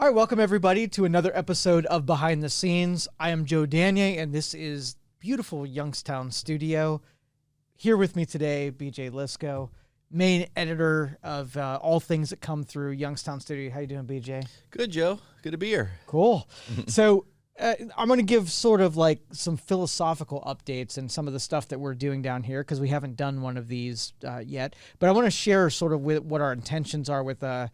All right, welcome everybody to another episode of Behind the Scenes. I am Joe Danyi, and this is beautiful Youngstown Studio. Here with me today, BJ Lisko, main editor of all things that come through Youngstown Studio. How you doing, BJ? Good, Joe. Good to be here. Cool. So I'm going to give sort of like some philosophical updates and some of the stuff that we're doing down here because we haven't done one of these yet. But I want to share sort of with what our intentions are with the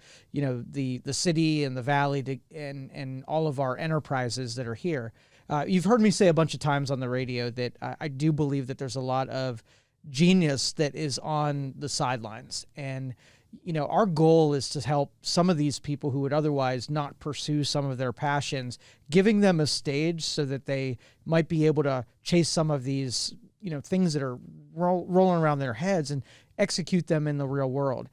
city and the valley and all of our enterprises that are here. You've heard me say a bunch of times on the radio that I do believe that there's a lot of genius that is on the sidelines, and our goal is to help some of these people who would otherwise not pursue some of their passions, giving them a stage so that they might be able to chase some of these, things that are rolling around their heads and execute them in the real world.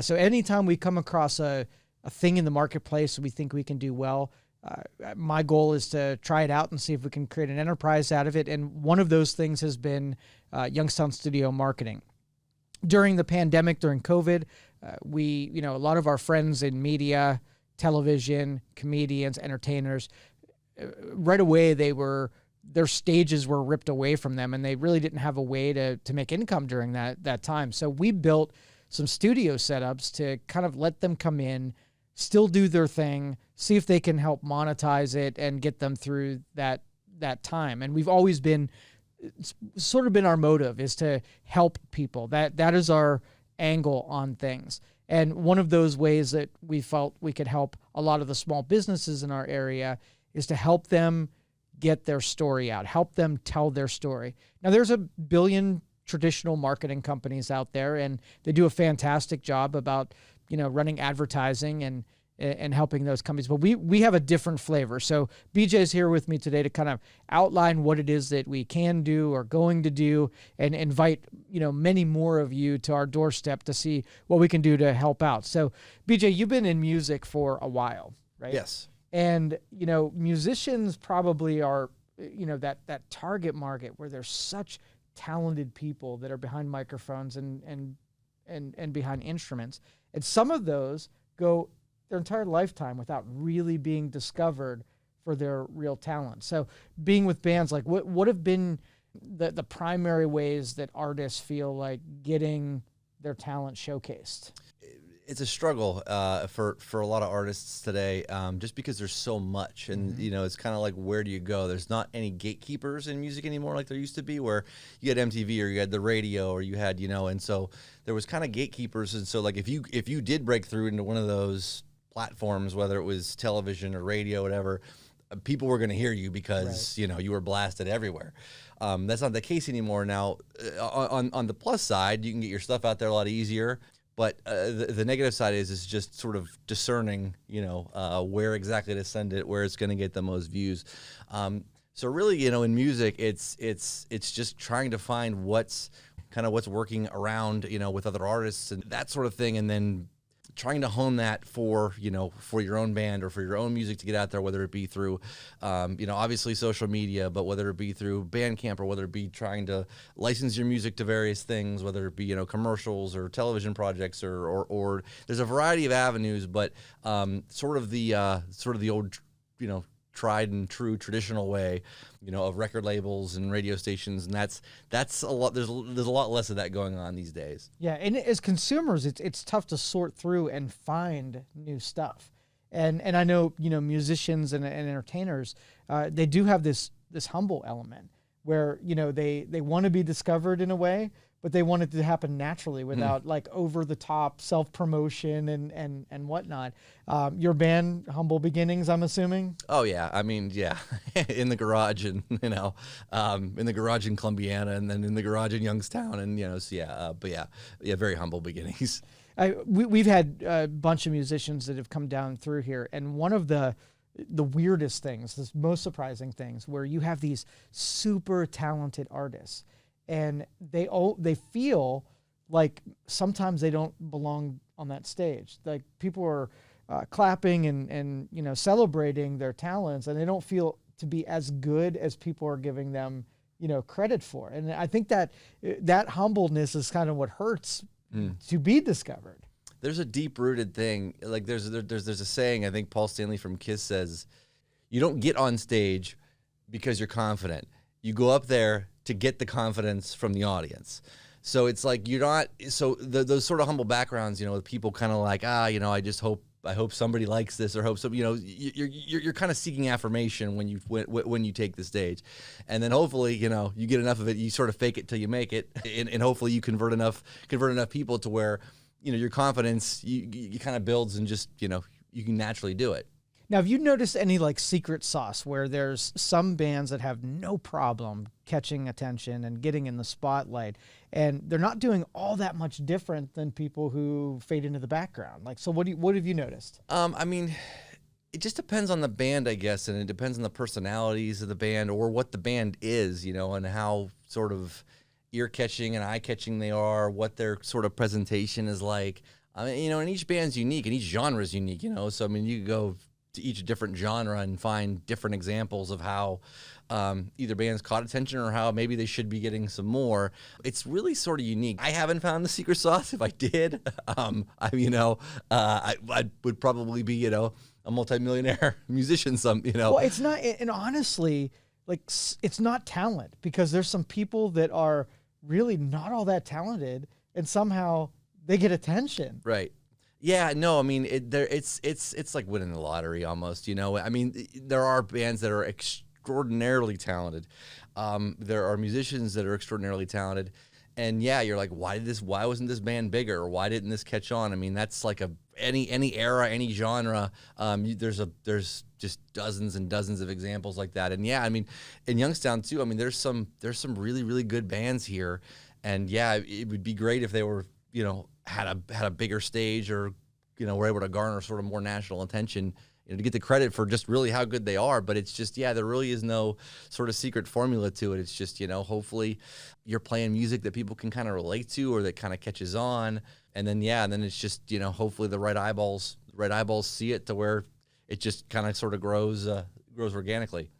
So anytime we come across a thing in the marketplace that we think we can do well, my goal is to try it out and see if we can create an enterprise out of it. And one of those things has been Youngstown Studio marketing. During the pandemic, during COVID, a lot of our friends in media, television, comedians, entertainers, right away their stages were ripped away from them, and they really didn't have a way to make income during that time. So we built some studio setups to kind of let them come in, still do their thing, see if they can help monetize it and get them through that time. And we've always been, it's sort of been our motive is to help people. That is our angle on things. And one of those ways that we felt we could help a lot of the small businesses in our area is to help them get their story out, help them tell their story. Now, there's a billion traditional marketing companies out there, and they do a fantastic job about, running advertising and helping those companies. But we have a different flavor. So BJ's here with me today to kind of outline what it is that we can do or going to do and invite, many more of you to our doorstep to see what we can do to help out. So BJ, you've been in music for a while, right? Yes. And, musicians probably are, that target market where there's such talented people that are behind microphones and behind instruments. And some of those go their entire lifetime without really being discovered for their real talent. So being with bands, like what have been the primary ways that artists feel like getting their talent showcased? It's a struggle for a lot of artists today, just because there's so much, and it's kind of like, where do you go? There's not any gatekeepers in music anymore like there used to be, where you had MTV or you had the radio or you had and so there was kind of gatekeepers, and so like if you did break through into one of those platforms, whether it was television or radio, whatever, people were going to hear you because right. You were blasted everywhere. That's not the case anymore now. On the plus side, you can get your stuff out there a lot easier. But the negative side is just sort of discerning, where exactly to send it, where it's going to get the most views. So really, in music, it's just trying to find what's working around, with other artists and that sort of thing, and then trying to hone that for your own band or for your own music to get out there, whether it be through, obviously social media, but whether it be through Bandcamp or whether it be trying to license your music to various things, whether it be, commercials or television projects or there's a variety of avenues, but sort of the old, tried and true traditional way, of record labels and radio stations, and that's a lot. There's a lot less of that going on these days. Yeah, and as consumers, it's tough to sort through and find new stuff, and I know musicians and entertainers, they do have this humble element where they want to be discovered in a way, but they want it to happen naturally without like over the top self-promotion and whatnot. Your band, Humble Beginnings, I'm assuming? Oh yeah. I mean, yeah, in the garage and, in the garage in Columbiana and then in the garage in Youngstown and, so yeah, but yeah, very humble beginnings. We've had a bunch of musicians that have come down through here, and one of the weirdest things, the most surprising things, where you have these super talented artists, and they feel like sometimes they don't belong on that stage. Like people are clapping and celebrating their talents, and they don't feel to be as good as people are giving them credit for. And I think that humbleness is kind of what hurts to be discovered. there's a deep rooted thing. Like there's a saying, I think Paul Stanley from Kiss says, you don't get on stage because you're confident. You go up there to get the confidence from the audience. So it's like you're not, so those sort of humble backgrounds, you know, with people kind of like, you know, I hope somebody likes this, or hope some, you know, you're kind of seeking affirmation when you take the stage, and then hopefully, you know, you get enough of it, you sort of fake it till you make it, and hopefully you convert enough people to where, you know, your confidence you kind of builds, and just, you know, you can naturally do it. Now, have you noticed any like secret sauce where there's some bands that have no problem catching attention and getting in the spotlight, and they're not doing all that much different than people who fade into the background? Like, so what have you noticed? I mean, it just depends on the band, I guess, and it depends on the personalities of the band, or what the band is, you know, and how sort of ear-catching and eye-catching they are, what their sort of presentation is like. I mean, you know, and each band's unique, and each genre is unique, you know, so I mean, you could go to each different genre and find different examples of how either bands caught attention, or how maybe they should be getting some more. It's really sort of unique. I haven't found the secret sauce. If I did, I would probably be, you know, a multimillionaire musician. Well, it's not, and honestly, like, it's not talent, because there's some people that are really not all that talented, and somehow they get attention. Right. Yeah, no, I mean, it's like winning the lottery almost, you know. I mean, there are bands that are extraordinarily talented. There are musicians that are extraordinarily talented. And yeah, you're like, why wasn't this band bigger? Or why didn't this catch on? I mean, that's like any era, any genre. There's just dozens and dozens of examples like that. And yeah, I mean, in Youngstown too, I mean, there's some really, really good bands here. And yeah, it would be great if they were, you know, had a bigger stage, or, you know, were able to garner sort of more national attention, you know, to get the credit for just really how good they are. But it's just, yeah, there really is no sort of secret formula to it. It's just, you know, hopefully you're playing music that people can kind of relate to, or that kind of catches on. And then, yeah, and then it's just, you know, hopefully the right eyeballs see it to where it just kind of sort of grows organically.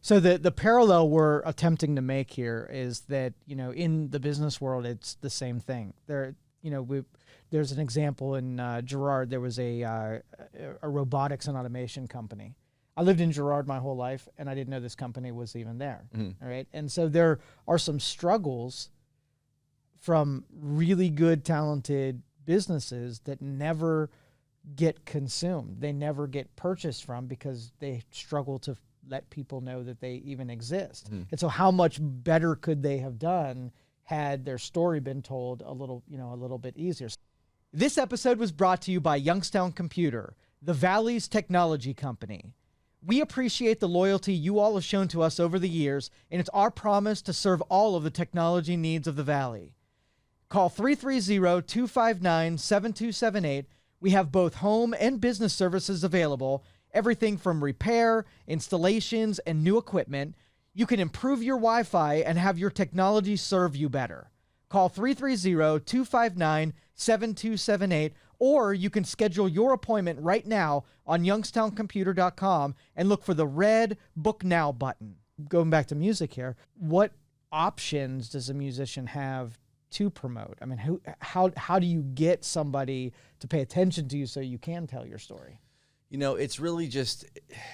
So the parallel we're attempting to make here is that, you know, in the business world, it's the same thing. There's an example in Girard. There was a robotics and automation company. I lived in Girard my whole life, and I didn't know this company was even there. Mm-hmm. All right. And so there are some struggles from really good, talented businesses that never get consumed. They never get purchased from, because they struggle to let people know that they even exist. Mm-hmm. And so how much better could they have done had their story been told a little bit easier? This episode was brought to you by Youngstown Computer, the Valley's technology company. We appreciate the loyalty you all have shown to us over the years, and it's our promise to serve all of the technology needs of the Valley. Call 330-259-7278. We have both home and business services available, everything from repair, installations, and new equipment. You can improve your Wi-Fi and have your technology serve you better. Call 330-259-7278, or you can schedule your appointment right now on youngstowncomputer.com and look for the red Book Now button. Going back to music here, what options does a musician have to promote? I mean, how do you get somebody to pay attention to you so you can tell your story? You know, it's really just,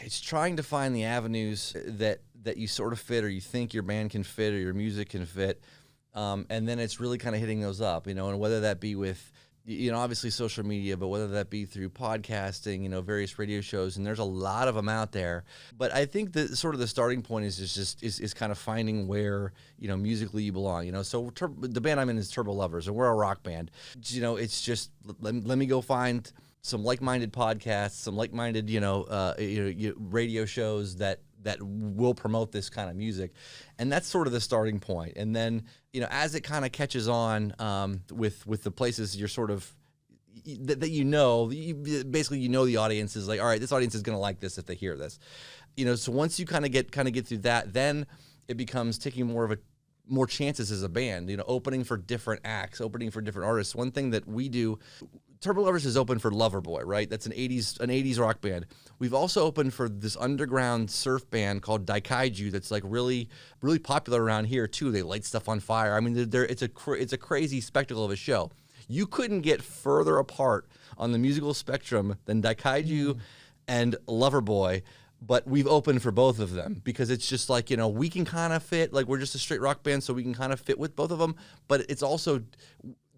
it's trying to find the avenues that you sort of fit, or you think your band can fit, or your music can fit. And then it's really kind of hitting those up, you know, and whether that be with, you know, obviously social media, but whether that be through podcasting, you know, various radio shows, and there's a lot of them out there. But I think that sort of the starting point is kind of finding where, you know, musically you belong, you know. So the band I'm in is Turbo Lovers, and we're a rock band. You know, it's just, let me go find some like-minded podcasts, some like-minded, radio shows that will promote this kind of music. And that's sort of the starting point. And then, you know, as it kind of catches on with the places you're sort of, that you know, basically you know the audience is like, all right, this audience is going to like this if they hear this. You know, so once you kind of get through that, then it becomes taking more chances as a band, you know, opening for different acts, opening for different artists. One thing that we do, Turbo Lovers is open for Loverboy, right? That's an 80s rock band. We've also opened for this underground surf band called Daikaiju that's like really, really popular around here too. They light stuff on fire. I mean, it's a crazy spectacle of a show. You couldn't get further apart on the musical spectrum than Daikaiju and Loverboy, but we've opened for both of them because it's just like, we can kind of fit, like we're just a straight rock band, so we can kind of fit with both of them, but it's also,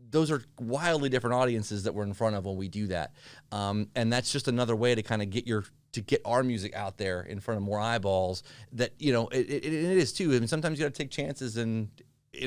those are wildly different audiences that we're in front of when we do that. And that's just another way to kind of get our music out there in front of more eyeballs that, it is too. I mean, sometimes you got to take chances in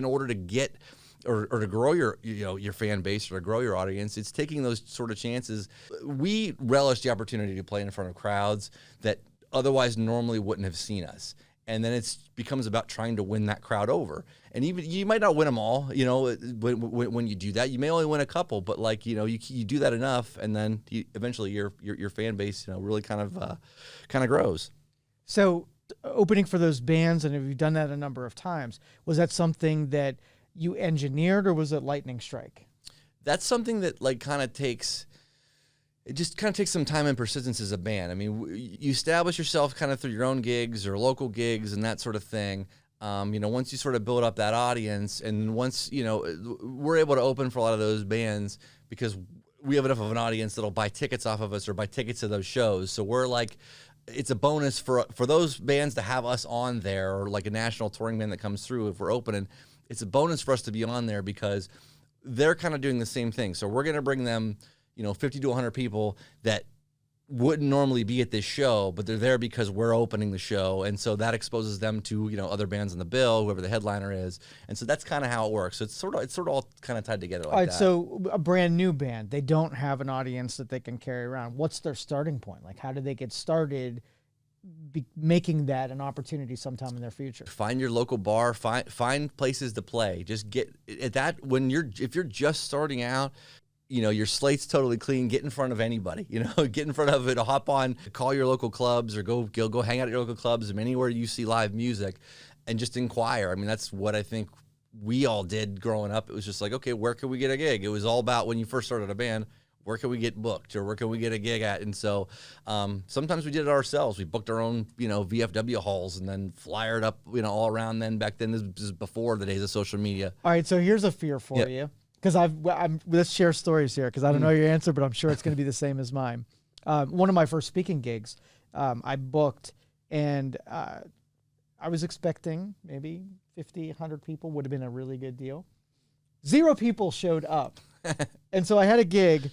order to get or to grow your fan base or to grow your audience. It's taking those sort of chances. We relish the opportunity to play in front of crowds that otherwise normally wouldn't have seen us. And then it becomes about trying to win that crowd over. And even you might not win them all, when you do that. You may only win a couple, but you do that enough, and then eventually your fan base really kind of grows. So opening for those bands, and if you've done that a number of times, was that something that you engineered, or was it lightning strike? That's something that it just kind of takes some time and persistence as a band. I mean, you establish yourself kind of through your own gigs or local gigs and that sort of thing. Once you sort of build up that audience, and once, we're able to open for a lot of those bands because we have enough of an audience that'll buy tickets off of us or buy tickets to those shows. So we're like, it's a bonus for those bands to have us on there, or like a national touring band that comes through. If we're opening, it's a bonus for us to be on there because they're kind of doing the same thing. So we're going to bring them 50 to 100 people that wouldn't normally be at this show, but they're there because we're opening the show. And so that exposes them to, other bands on the bill, whoever the headliner is. And so that's kind of how it works. So it's sort of all kind of tied together like that. All right, so a brand new band, they don't have an audience that they can carry around. What's their starting point? Like, how do they get started making that an opportunity sometime in their future? Find your local bar, find places to play. Just get at that if you're just starting out, your slate's totally clean. Get in front of anybody, get in front of it, hop on, call your local clubs, or go hang out at your local clubs and anywhere you see live music, and just inquire. I mean, that's what I think we all did growing up. It was just like, okay, where can we get a gig? It was all about, when you first started a band, where can we get booked, or where can we get a gig at? And so sometimes we did it ourselves. We booked our own, VFW halls and then flyered up, all around then. Back then, this was before the days of social media. All right, so here's a fear for you. Because let's share stories here, because I don't know your answer, but I'm sure it's going to be the same as mine. One of my first speaking gigs, I booked, and I was expecting maybe 50, 100 people would have been a really good deal. 0 people showed up. And so I had a gig,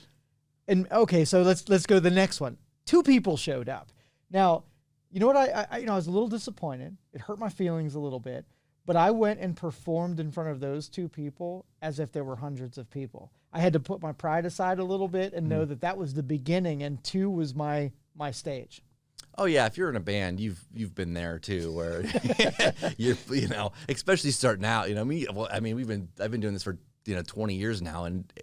and okay, so let's go to the next one. 2 people showed up. Now, you know what? I was a little disappointed. It hurt my feelings a little bit. But I went and performed in front of those 2 people as if there were hundreds of people. I had to put my pride aside a little bit and know that was the beginning, and 2 was my stage. Oh yeah, if you're in a band, you've been there too, where you're especially starting out. I've been doing this for 20 years now, and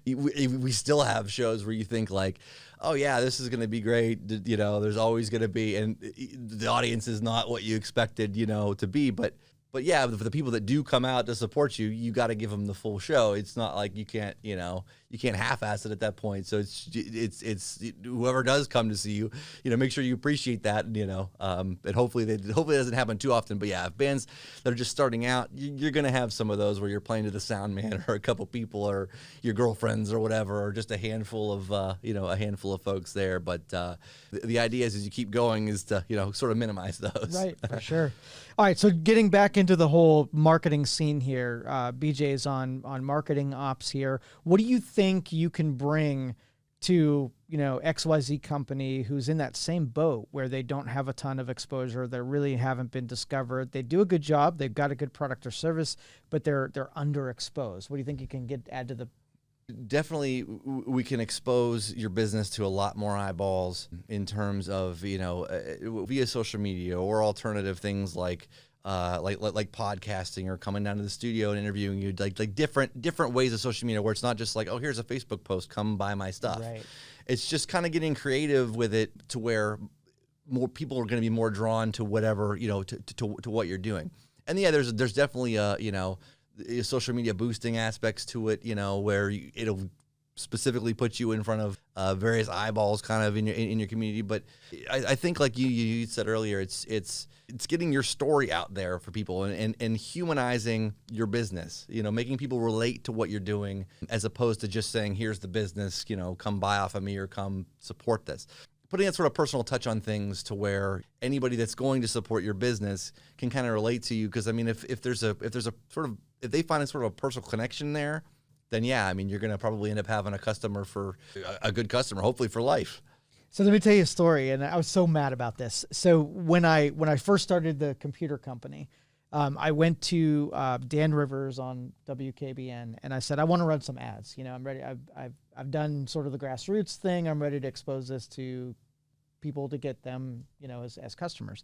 we still have shows where you think like, oh yeah, this is going to be great. There's always going to be, and the audience is not what you expected, to be, but yeah, for the people that do come out to support you, you got to give them the full show. It's not like you can't half-ass it at that point. So it's whoever does come to see you, make sure you appreciate that, and hopefully it doesn't happen too often. But yeah, if bands that are just starting out, you're going to have some of those where you're playing to the sound man or a couple people or your girlfriends or whatever, or just a handful of folks there. But the idea is, as you keep going, is to sort of minimize those. Right, for sure. All right, so getting back into the whole marketing scene here, BJ's on marketing ops here. What do you think you can bring to XYZ company who's in that same boat where they don't have a ton of exposure, they really haven't been discovered, they do a good job, they've got a good product or service, but they're underexposed? What do you think you can add to the? Definitely, we can expose your business to a lot more eyeballs in terms of via social media or alternative things like podcasting or coming down to the studio and interviewing you, like different ways of social media, where it's not just like, oh, here's a Facebook post, come buy my stuff. Right. It's just kind of getting creative with it to where more people are going to be more drawn to whatever to what you're doing. And yeah, there's definitely social media boosting aspects to it, where it'll specifically put you in front of various eyeballs kind of in your community. But I think like you said earlier, it's getting your story out there for people and humanizing your business, making people relate to what you're doing as opposed to just saying, here's the business, come buy off of me or come support this. Putting that sort of personal touch on things to where anybody that's going to support your business can kind of relate to you. Because I mean, if they find a sort of a personal connection there, then yeah, I mean, you're going to probably end up having a good customer, hopefully for life. So let me tell you a story, and I was so mad about this. So when I first started the computer company, I went to Dan Rivers on WKBN, and I said, I want to run some ads. I'm ready. I've done sort of the grassroots thing. I'm ready to expose this to people to get them, as customers.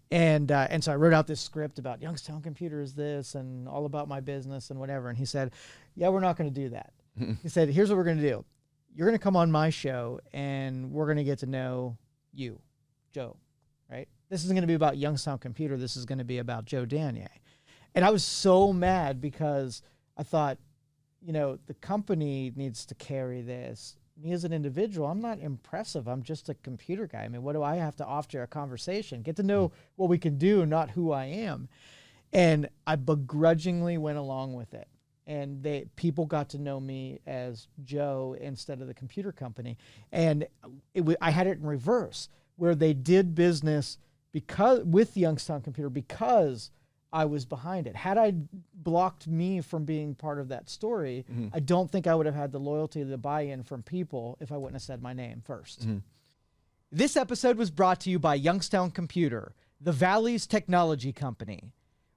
And so I wrote out this script about Youngstown Computer is this and all about my business and whatever. And he said, yeah, we're not going to do that. He said, here's what we're going to do. You're going to come on my show and we're going to get to know you, Joe, right? This isn't going to be about Youngstown Computer. This is going to be about Joe Danyi. And I was so mad because I thought, the company needs to carry this. Me as an individual, I'm not impressive. I'm just a computer guy. I mean, what do I have to offer a conversation? Get to know what we can do, not who I am. And I begrudgingly went along with it. And people got to know me as Joe instead of the computer company. And I had it in reverse, where they did business with Youngstown Computer because I was behind it. Had I blocked me from being part of that story, I don't think I would have had the loyalty, the buy-in from people if I wouldn't have said my name first. This episode was brought to you by Youngstown Computer, the Valley's technology company.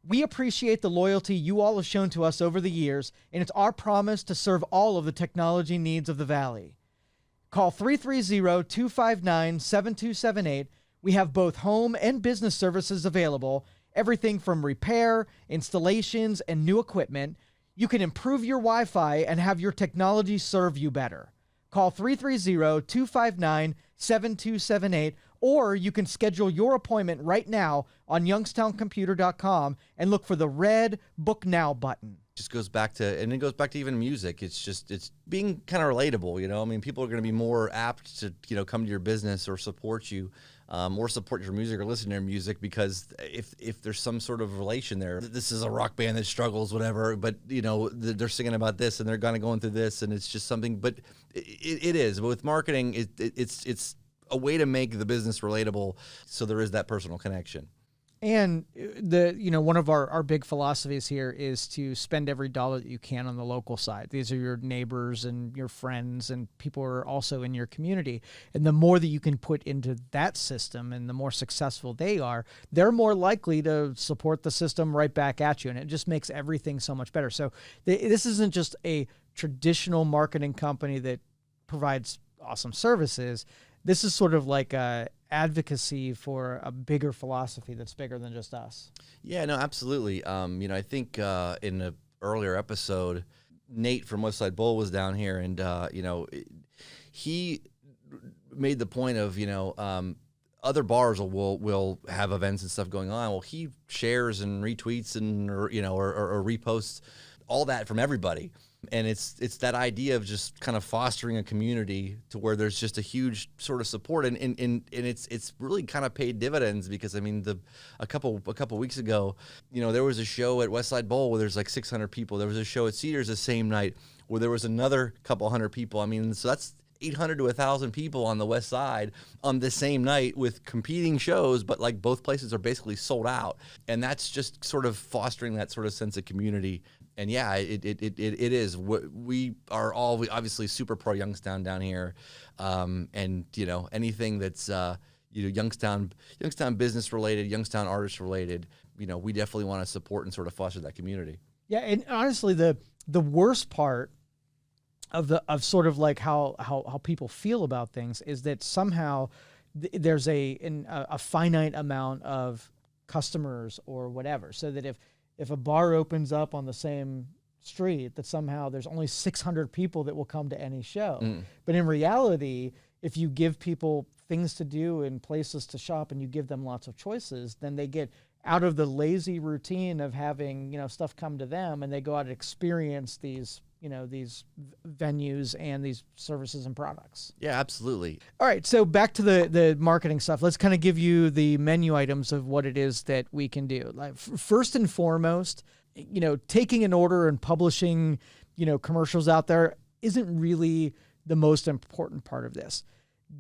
We appreciate the loyalty you all have shown to us over the years, and it's our promise to serve all of the technology needs of the Valley. Call 330-259-7278. We have both home and business services available, everything from repair, installations, and new equipment. You can improve your Wi-Fi and have your technology serve you better. Call 330-259-7278, or you can schedule your appointment right now on youngstowncomputer.com and look for the red Book Now button. Just goes back to even music. It's being kind of relatable, I mean, people are going to be more apt to, come to your business or support you. Or support your music or listen to your music because if there's some sort of relation there, this is a rock band that struggles, whatever, but they're singing about this and they're kind of going through this and it's just something, but it is. But with marketing, it's a way to make the business relatable, so there is that personal connection. And one of our big philosophies here is to spend every dollar that you can on the local side. These are your neighbors and your friends and people who are also in your community. And the more that you can put into that system and the more successful they are, they're more likely to support the system right back at you. And it just makes everything so much better. So this isn't just a traditional marketing company that provides awesome services. This is sort of like a advocacy for a bigger philosophy that's bigger than just us. Yeah, no, absolutely. I think in an earlier episode, Nate from Westside Bowl was down here, and he made the point of other bars will have events and stuff going on. Well, he shares and retweets and or reposts all that from everybody. And it's that idea of just kind of fostering a community to where there's just a huge sort of support, and it's really kind of paid dividends because I mean a couple weeks ago, there was a show at Westside Bowl where there's like 600 people. There was a show at Cedars the same night where there was another couple hundred people. I mean, so that's 800 to 1,000 people on the West Side on the same night with competing shows, but like both places are basically sold out, and that's just sort of fostering that sort of sense of community. And yeah, it is. We are all obviously super pro Youngstown down here, and anything that's Youngstown business related, Youngstown artist related, we definitely want to support and sort of foster that community. Yeah, and honestly, the worst part of sort of like how people feel about things is that somehow there's a finite amount of customers or whatever, so that if a bar opens up on the same street, that somehow there's only 600 people that will come to any show. But in reality, if you give people things to do and places to shop and you give them lots of choices, then they get out of the lazy routine of having, stuff come to them, and they go out and experience these, these venues and these services and products. Yeah, absolutely. All right, so back to the marketing stuff. Let's kind of give you the menu items of what it is that we can do. Like first and foremost, taking an order and publishing, commercials out there isn't really the most important part of this.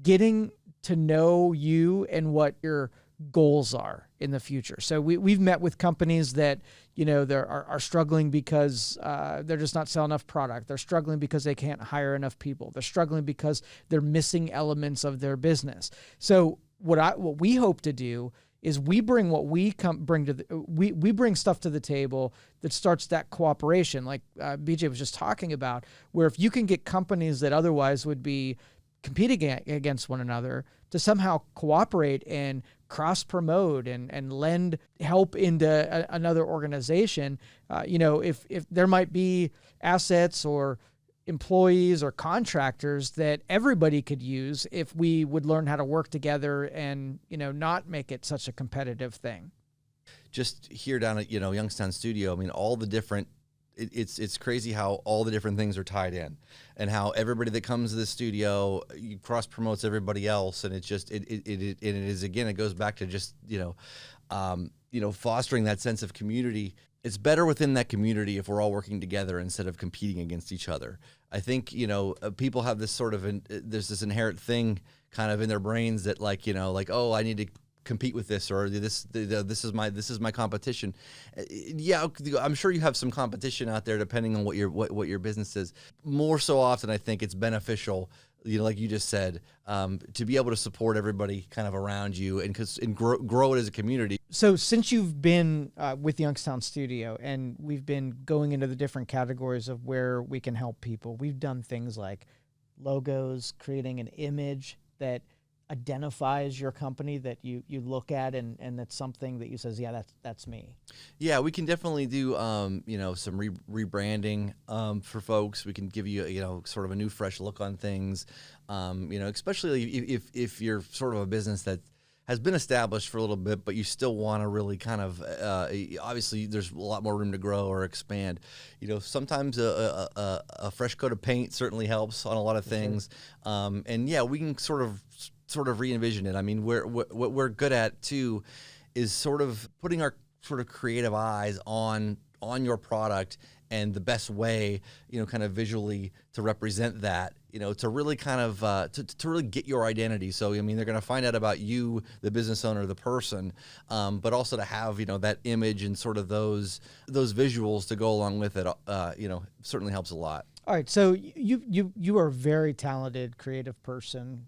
Getting to know you and what your goals are in the future. So we've met with companies that, are struggling because they're just not selling enough product. They're struggling because they can't hire enough people. They're struggling because they're missing elements of their business. So what we hope to do is we bring what we bring stuff to the table that starts that cooperation, like BJ was just talking about, where if you can get companies that otherwise would be competing against one another to somehow cooperate and cross-promote and lend help into another organization, if there might be assets or employees or contractors that everybody could use if we would learn how to work together and, not make it such a competitive thing. Just here down at, Youngstown Studio, I mean, all the different, it's crazy how all the different things are tied in, and how everybody that comes to the studio cross promotes everybody else. And it's just, it goes back to just, fostering that sense of community. It's better within that community if we're all working together instead of competing against each other. I think, people have this sort of, there's this inherent thing kind of in their brains that oh, I need to compete with this, or this is my competition. Yeah, I'm sure you have some competition out there depending on what your business is. More so often, I think it's beneficial, like you just said, to be able to support everybody kind of around you and grow it as a community. So since you've been with Youngstown Studio, and we've been going into the different categories of where we can help people, we've done things like logos, creating an image that identifies your company that you look at and that's something that you says, yeah, that's me. Yeah, we can definitely do some rebranding for folks. We can give you sort of a new fresh look on things. Especially if you're sort of a business that has been established for a little bit, but you still want to really kind of obviously there's a lot more room to grow or expand. Sometimes a fresh coat of paint certainly helps on a lot of things. Sure. And yeah, we can sort of re-envision it. I mean, what we're good at too is sort of putting our sort of creative eyes on your product, and the best way, kind of visually to represent that, to really kind of to really get your identity. So I mean, they're going to find out about you, the business owner, the person, but also to have that image and sort of those visuals to go along with it. Certainly helps a lot. All right, so you are a very talented creative person,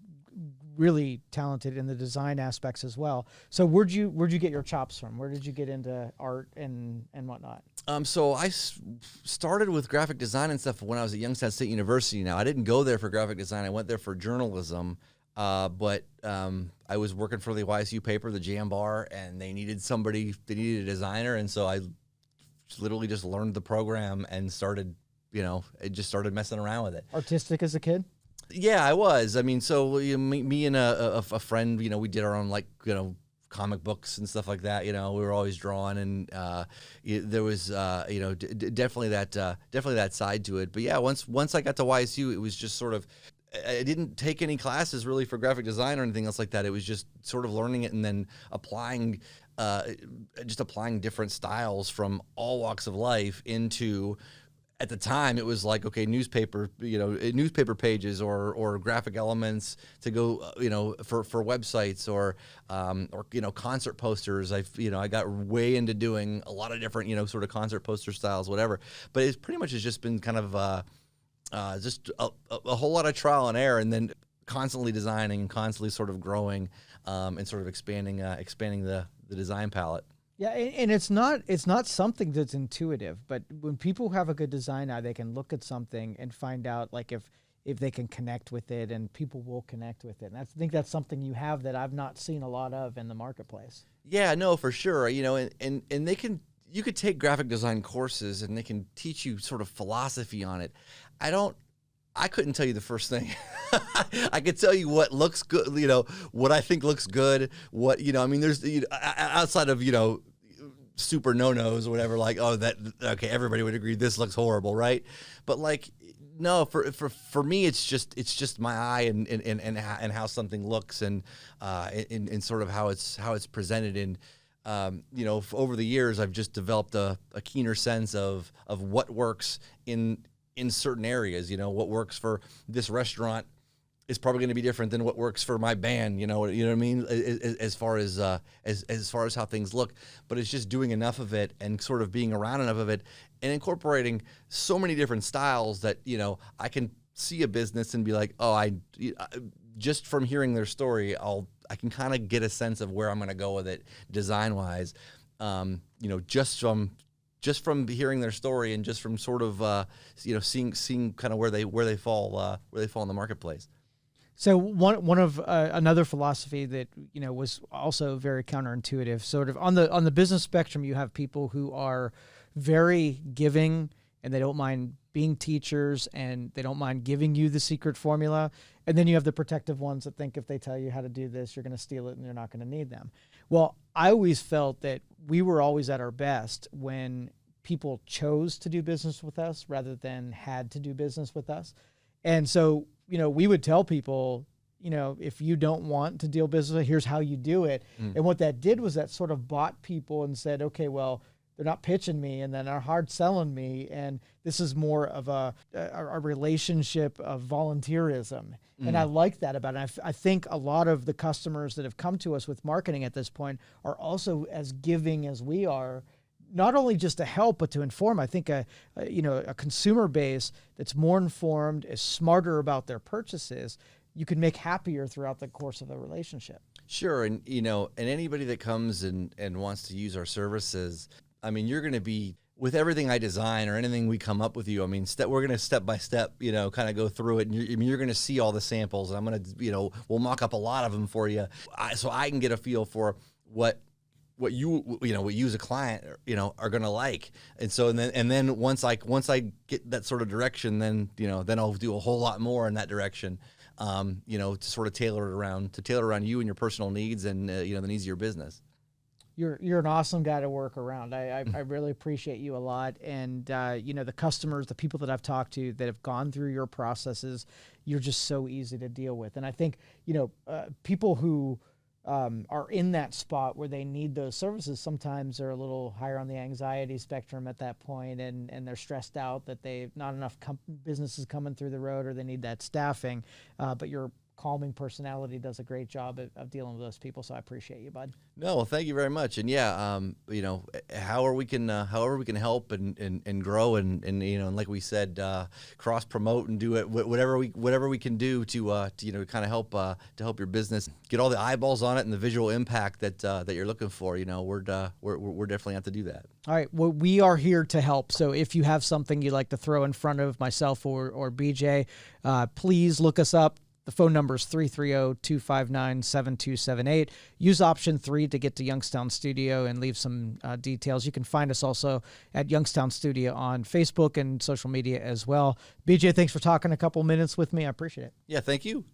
really talented in the design aspects as well. So where'd you get your chops from? Where did you get into art and whatnot? So I started with graphic design and stuff when I was at Youngstown State University. Now, I didn't go there for graphic design. I went there for journalism. But I was working for the YSU paper, the Jam Bar, and they needed a designer. And so I literally just learned the program and started messing around with it. Artistic as a kid? Yeah, I was. I mean, so me and a friend, we did our own comic books and stuff like that. We were always drawing, and there was definitely that side to it. But yeah, once I got to YSU, it was just sort of, I didn't take any classes really for graphic design or anything else like that. It was just sort of learning it and then applying different styles from all walks of life into. At the time, it was like, okay, newspaper pages or graphic elements to go, for websites or concert posters. I got way into doing a lot of different, sort of concert poster styles, whatever. But it pretty much has just been kind of just a whole lot of trial and error, and then constantly designing and constantly sort of growing and sort of expanding the design palette. Yeah, and it's not something that's intuitive, but when people have a good design eye, they can look at something and find out if they can connect with it, and people will connect with it. And I think that's something you have that I've not seen a lot of in the marketplace. Yeah, no, for sure. And you could take graphic design courses and they can teach you sort of philosophy on it. I couldn't tell you the first thing. I could tell you what looks good, what I think looks good, there's, outside of, super no-nos or whatever, like, oh, that, okay, everybody would agree this looks horrible, right? But like, no, for me, it's just my eye and how something looks, and in sort of how it's presented. And over the years, I've just developed a keener sense of what works in certain areas. What works for this restaurant is probably going to be different than what works for my band. You know what I mean? As far as how things look, but it's just doing enough of it and sort of being around enough of it and incorporating so many different styles that I can see a business and be like, oh, I just from hearing their story, I can kind of get a sense of where I'm going to go with it design wise. Just from hearing their story and just from sort of seeing kind of where they fall in the marketplace. So one of another philosophy that was also very counterintuitive. Sort of on the business spectrum, you have people who are very giving and they don't mind being teachers and they don't mind giving you the secret formula. And then you have the protective ones that think if they tell you how to do this, you're going to steal it and you're not going to need them. Well, I always felt that we were always at our best when people chose to do business with us rather than had to do business with us. And so, we would tell people, if you don't want to deal business, here's how you do it. And what that did was that sort of bought people and said, okay, well, they're not pitching me and then are hard selling me. And this is more of a relationship of volunteerism. And I like that about it. I think a lot of the customers that have come to us with marketing at this point are also as giving as we are, not only just to help, but to inform. I think a consumer base that's more informed, is smarter about their purchases, you can make happier throughout the course of a relationship. Sure. And, and anybody that comes and wants to use our services, I mean, you're going to be, with everything I design or anything we come up with you, I mean, we're going to step by step, kind of go through it. And you're going to see all the samples. And I'm going to, we'll mock up a lot of them for you. So I can get a feel for what you as a client, are going to like. And so, and then once I get that sort of direction, then I'll do a whole lot more in that direction, to sort of tailor it around you and your personal needs and, the needs of your business. You're an awesome guy to work around. I really appreciate you a lot. And, the customers, the people that I've talked to that have gone through your processes, you're just so easy to deal with. And I think, people who are in that spot where they need those services sometimes are a little higher on the anxiety spectrum at that point, and they're stressed out that they've not enough businesses coming through the road or they need that staffing. But your calming personality does a great job of dealing with those people. So I appreciate you, bud. No, well, thank you very much. And yeah, however we can help and grow and like we said, cross promote and do it, whatever we can do to kind of help your business get all the eyeballs on it and the visual impact that you're looking for. We're definitely have to do that. All right. Well, we are here to help. So if you have something you'd like to throw in front of myself or BJ, please look us up. The phone number is 330-259-7278. Use option 3 to get to Youngstown Studio and leave some details. You can find us also at Youngstown Studio on Facebook and social media as well. BJ, thanks for talking a couple minutes with me. I appreciate it. Yeah, thank you.